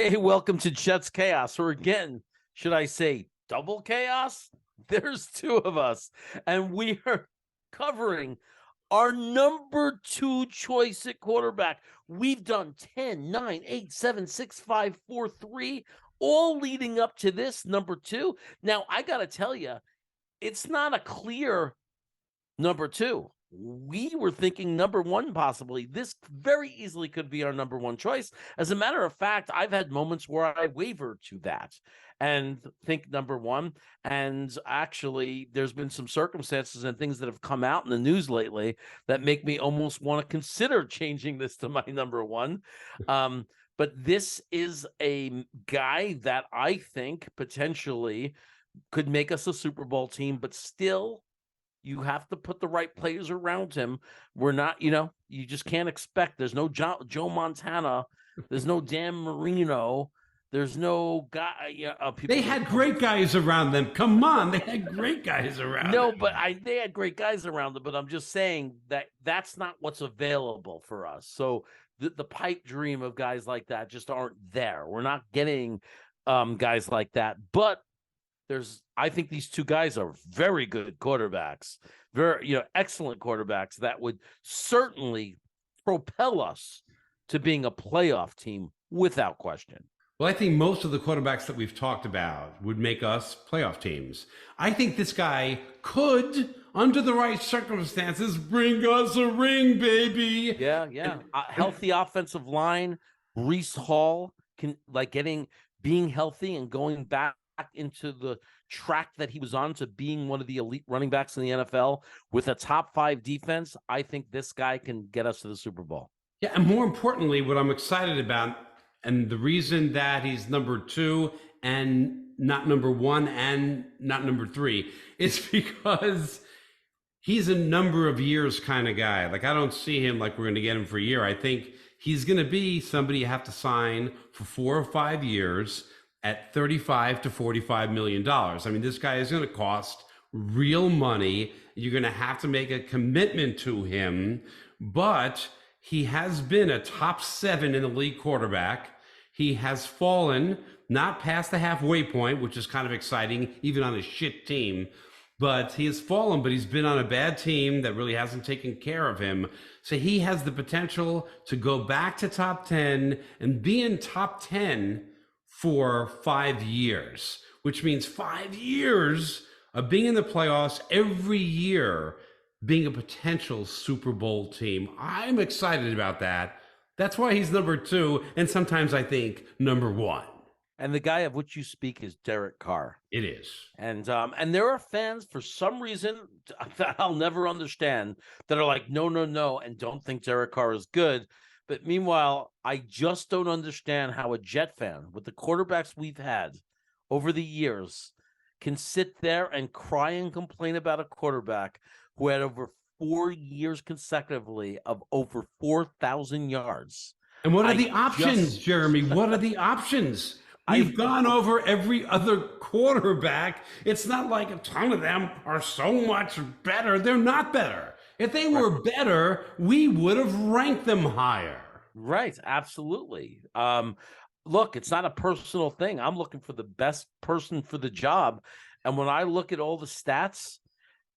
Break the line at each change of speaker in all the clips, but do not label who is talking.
Hey, welcome to Jets Chaos, or again, should I say double chaos? There's two of us, and we are covering our number two choice at quarterback. We've done 10, 9, 8, 7, 6, 5, 4, 3, all leading up to this number two. Now, I got to tell you, it's not a clear number two. We were thinking number one, possibly. This very easily could be our number one choice. As a matter of fact, I've had moments where I waver to that and think number one. And actually, there's been some circumstances and things that have come out in the news lately that make me almost want to consider changing this to my number one. But this is a guy that I think potentially could make us a Super Bowl team, but still, you have to put the right players around him. We're not, you just can't expect. There's no Joe Montana. There's no Dan Marino. There's no guy.
They had great guys around them. Come on, they had great guys around.
No,
them.
but they had great guys around them. But I'm just saying that that's not what's available for us. So the pipe dream of guys like that just aren't there. We're not getting guys like that. But I think these two guys are very good quarterbacks, very, excellent quarterbacks that would certainly propel us to being a playoff team without question.
Well, I think most of the quarterbacks that we've talked about would make us playoff teams. I think this guy could, under the right circumstances, bring us a ring, baby.
Yeah. Healthy offensive line. Breece Hall being healthy and going back into the track that he was on to being one of the elite running backs in the NFL with a top 5 defense. I think this guy can get us to the Super Bowl.
Yeah, and more importantly, what I'm excited about, and the reason that he's number 2 and not number 1 and not number 3, is because he's a number of years kind of guy. Like, I don't see him like we're going to get him for a year. I think he's going to be somebody you have to sign for 4 or 5 years at $35 to $45 million. I mean, this guy is going to cost real money. You're going to have to make a commitment to him, but he has been a top 7 in the league quarterback. He has fallen, not past the halfway point, which is kind of exciting, even on a shit team, but he has fallen, but he's been on a bad team that really hasn't taken care of him. So he has the potential to go back to top 10 and be in top 10 for 5 years, which means 5 years of being in the playoffs every year, being a potential Super Bowl team. I'm excited about that. That's why he's number 2, and sometimes I think number 1.
And the guy of which you speak is Derek Carr.
It is.
And there are fans, for some reason that I'll never understand, that are like, no, and don't think Derek Carr is good. But meanwhile, I just don't understand how a Jet fan, with the quarterbacks we've had over the years, can sit there and cry and complain about a quarterback who had over 4 years consecutively of over 4,000 yards.
And what are the options, Jeremy? What are the options? We've gone over every other quarterback. It's not like a ton of them are so much better. They're not better. If they were better, we would have ranked them higher.
Right. Absolutely. Look, it's not a personal thing. I'm looking for the best person for the job. And when I look at all the stats,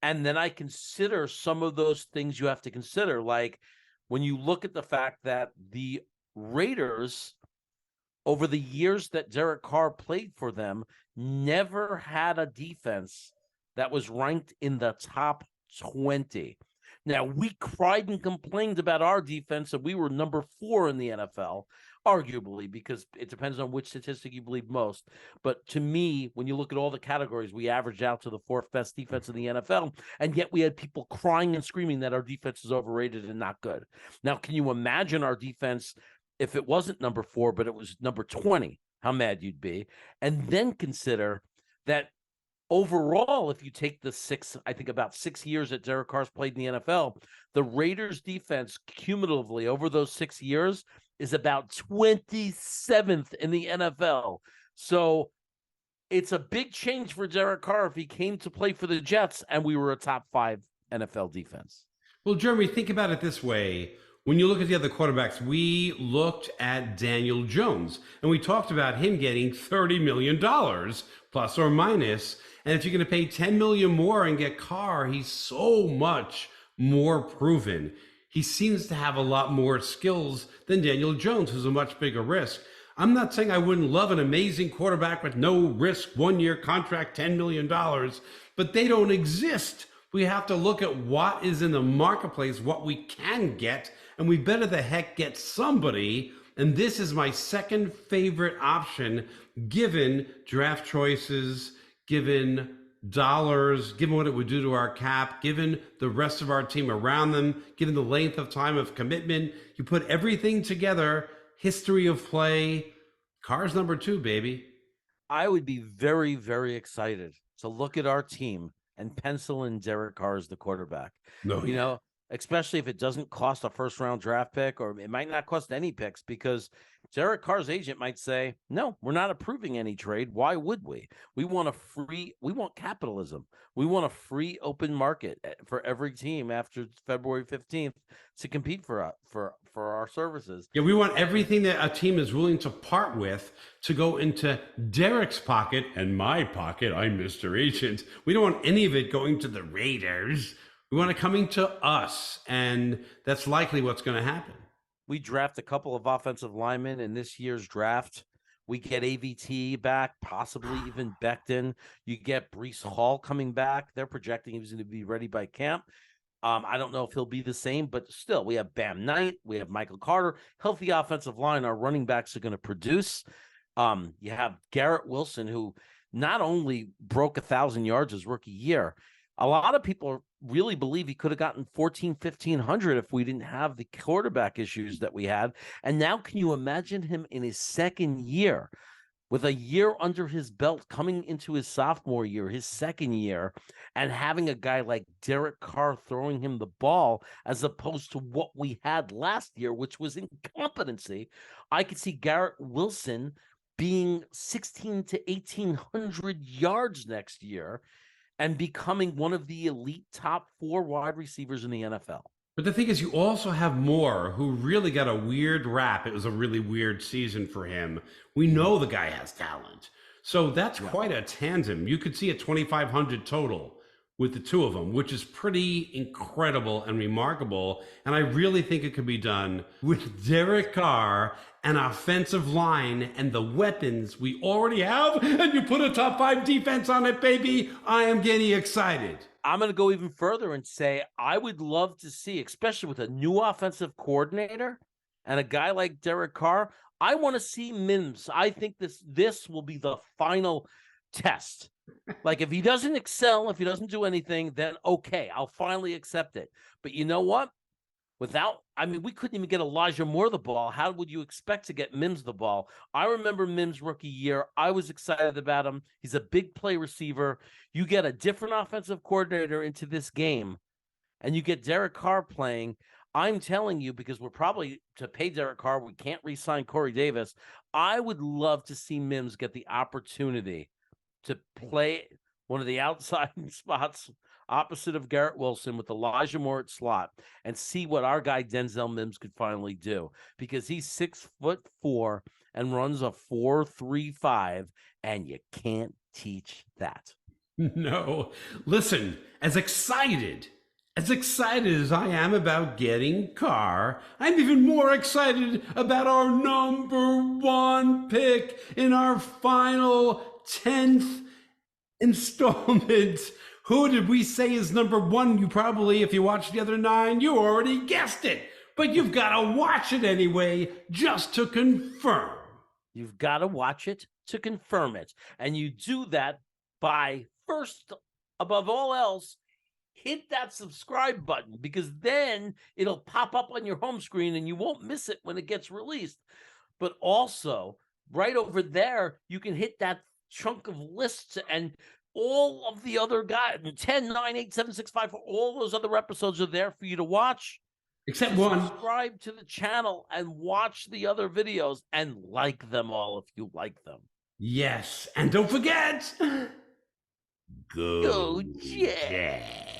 and then I consider some of those things you have to consider, like when you look at the fact that the Raiders, over the years that Derek Carr played for them, never had a defense that was ranked in the top 20. Now, we cried and complained about our defense, and we were number 4 in the NFL, arguably, because it depends on which statistic you believe most. But to me, when you look at all the categories, we averaged out to the 4th best defense in the NFL, and yet we had people crying and screaming that our defense is overrated and not good. Now, can you imagine our defense if it wasn't number 4, but it was number 20, how mad you'd be? And then consider that overall, if you take about 6 years that Derek Carr's played in the NFL, the Raiders defense cumulatively over those 6 years is about 27th in the NFL. So it's a big change for Derek Carr if he came to play for the Jets and we were a top 5 NFL defense.
Well, Jeremy, think about it this way. when you look at the other quarterbacks, we looked at Daniel Jones and we talked about him getting $30 million plus or minus. And if you're going to pay 10 million more and get Carr, he's so much more proven. He seems to have a lot more skills than Daniel Jones, who's a much bigger risk. I'm not saying I wouldn't love an amazing quarterback with no risk, 1-year contract, $10 million, but they don't exist. We have to look at what is in the marketplace, what we can get, and we better the heck get somebody. And this is my second favorite option, given draft choices, given dollars, given what it would do to our cap, given the rest of our team around them, given the length of time of commitment. You put everything together, history of play. Carr's number 2, baby.
I would be very, very excited to look at our team and pencil in Derek Carr as the quarterback.
No,
you know, especially if it doesn't cost a first-round draft pick, or it might not cost any picks, because Derek Carr's agent might say, no, we're not approving any trade. Why would we? We want capitalism. We want a free open market for every team after February 15th to compete for our services.
Yeah, we want everything that a team is willing to part with to go into Derek's pocket and my pocket. I'm Mr. Agent. We don't want any of it going to the Raiders. We want it coming to us, and that's likely what's going to happen.
We draft a couple of offensive linemen in this year's draft. We get AVT back, possibly even Becton. You get Breece Hall coming back. They're projecting he's going to be ready by camp. I don't know if he'll be the same, but still, we have Bam Knight. We have Michael Carter. Healthy offensive line. Our running backs are going to produce. You have Garrett Wilson, who not only broke 1,000 yards his rookie year, a lot of people really believe he could have gotten 1,500 if we didn't have the quarterback issues that we had. And now can you imagine him in his second year, with a year under his belt, coming into his sophomore year, his second year, and having a guy like Derek Carr throwing him the ball, as opposed to what we had last year, which was incompetency. I could see Garrett Wilson being 1,600 to 1,800 yards next year and becoming one of the elite top 4 wide receivers in the NFL.
But the thing is, you also have Moore, who really got a weird rap. It was a really weird season for him. We know the guy has talent. So that's quite a tandem. You could see a 2,500 total with the two of them, which is pretty incredible and remarkable. And I really think it could be done with Derek Carr, an offensive line, and the weapons we already have. And you put a top 5 defense on it, baby. I am getting excited.
I'm going to go even further and say I would love to see, especially with a new offensive coordinator and a guy like Derek Carr, I want to see Mims. I think this will be the final test. Like, if he doesn't excel, if he doesn't do anything, then okay, I'll finally accept it. But you know what? We couldn't even get Elijah Moore the ball. How would you expect to get Mims the ball? I remember Mims' rookie year. I was excited about him. He's a big play receiver. You get a different offensive coordinator into this game, and you get Derek Carr playing. I'm telling you, because we're probably, to pay Derek Carr, we can't re-sign Corey Davis. I would love to see Mims get the opportunity to play one of the outside spots opposite of Garrett Wilson with Elijah Moore at slot, and see what our guy Denzel Mims could finally do, because he's 6'4" and runs a 4.35, and you can't teach that.
No. Listen, as excited as I am about getting Carr, I'm even more excited about our number 1 pick in our final 10th installment. Who did we say is number 1? You probably, if you watched the other 9, you already guessed it. But you've got to watch it anyway, just to confirm.
You've got to watch it to confirm it. And you do that by, first, above all else, hit that subscribe button, because then it'll pop up on your home screen and you won't miss it when it gets released. But also, right over there, you can hit that chunk of lists, and all of the other guys, 10, 9, 8, 7, 6, 5, 4, all those other episodes are there for you to watch.
Except one.
Subscribe to the channel and watch the other videos and like them all if you like them.
Yes, and don't forget,
Go Jets!